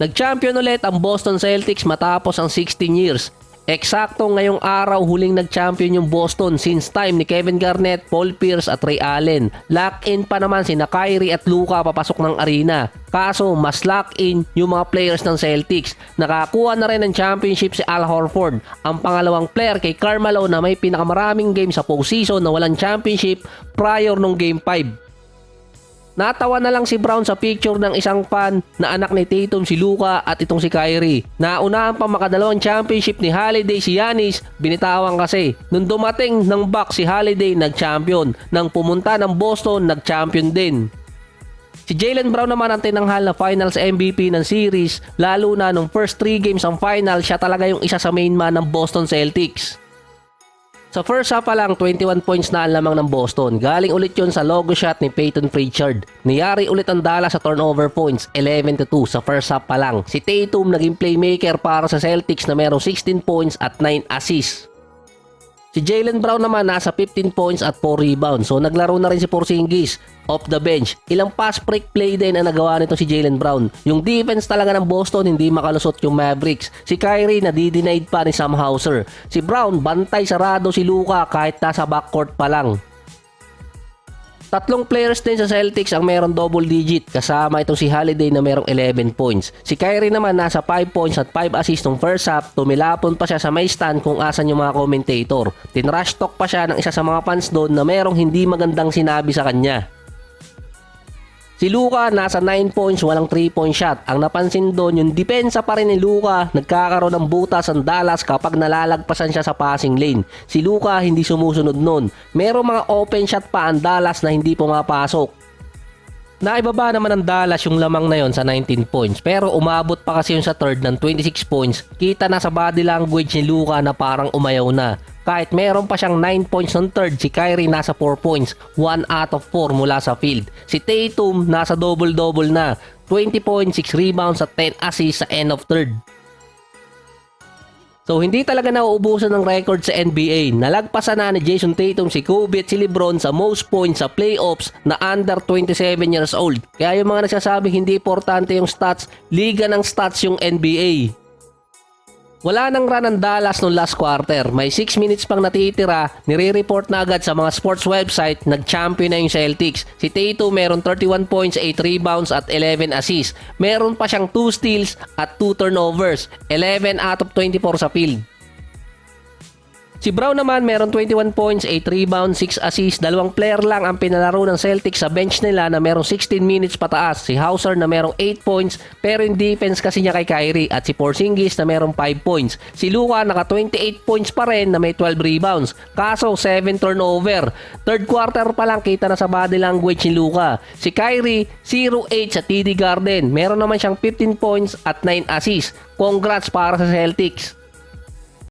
Nag-champion ulit ang Boston Celtics matapos ang 16 years. Eksakto ngayong araw huling nag-champion yung Boston since time ni Kevin Garnett, Paul Pierce at Ray Allen. Lock-in pa naman sina Kyrie at Luka papasok ng arena. Kaso mas lock-in yung mga players ng Celtics. Nakakuha na rin ng championship si Al Horford, ang pangalawang player kay Carmelo na may pinakamaraming game sa postseason na walang championship prior nung Game 5. Natawa na lang si Brown sa picture ng isang fan na anak ni Tatum si Luka at itong si Kyrie. Naunahan pa makadalawang championship ni Holiday si Giannis, binitawan kasi. Nung dumating ng Bucks si Holiday nag-champion, nang pumunta ng Boston nag-champion din. Si Jaylen Brown naman ang tinanghal na finals MVP ng series, lalo na nung first 3 games ang final, siya talaga yung isa sa main man ng Boston Celtics. Sa first half pa lang, 21 points na ang lamang ng Boston. Galing ulit yon sa logo shot ni Peyton Pritchard. Niyari ulit ang Dallas sa turnover points, 11-2 sa first half pa lang. Si Tatum naging playmaker para sa Celtics na merong 16 points at 9 assists. Si Jaylen Brown naman nasa 15 points at 4 rebounds. So naglaro na rin si Porzingis off the bench. Ilang pass break play din ang nagawa nito si Jaylen Brown. Yung defense talaga ng Boston hindi makalusot yung Mavericks. Si Kyrie nadidenied pa ni Sam Hauser. Si Brown bantay sarado si Luka kahit nasa backcourt pa lang. Tatlong players din sa Celtics ang meron double digit, kasama itong si Holiday na merong 11 points. Si Kyrie naman nasa 5 points at 5 assists ng first half. Tumilapon pa siya sa may stand kung asan yung mga commentator. Tinrash talk pa siya ng isa sa mga fans doon na merong hindi magandang sinabi sa kanya. Si Luka nasa 9 points, walang 3-point shot. Ang napansin doon, yung depensa pa rin ni Luka, nagkakaroon ng butas ang Dallas kapag nalalagpasan siya sa passing lane. Si Luka hindi sumusunod noon. Merong mga open shot pa ang Dallas na hindi pumapasok. Naibaba naman ng Dallas yung lamang na yon sa 19 points, pero umabot pa kasi yun sa third ng 26 points. Kita na sa body language ni Luka na parang umayaw na. Kahit meron pa siyang 9 points on third, si Kyrie nasa 4 points, 1 out of 4 mula sa field. Si Tatum nasa double-double na, 20 points, 6 rebounds at 10 assists sa end of third. So hindi talaga nauubusan ng record sa NBA. Nalagpasan na ni Jason Tatum si Kobe at si LeBron sa most points sa playoffs na under 27 years old. Kaya yung mga nagsasabing hindi importante yung stats, liga ng stats yung NBA. Wala nang run ang Dallas noong last quarter. May 6 minutes pang natitira, nire-report na agad sa mga sports website, nag-champion na yung Celtics. Si Tatum meron 31 points, 8 rebounds at 11 assists. Meron pa siyang 2 steals at 2 turnovers, 11 out of 24 sa field. Si Brown naman meron 21 points, 8 rebounds, 6 assists. Dalawang player lang ang pinalaro ng Celtics sa bench nila na merong 16 minutes pataas. Si Hauser na merong 8 points pero yung defense kasi niya kay Kyrie. At si Porzingis na merong 5 points. Si Luka naka 28 points pa rin na may 12 rebounds. Kaso 7 turnover. Third quarter pa lang kita na sa body language ni Luka. Si Kyrie 0-8 sa TD Garden. Meron naman siyang 15 points at 9 assists. Congrats para sa Celtics.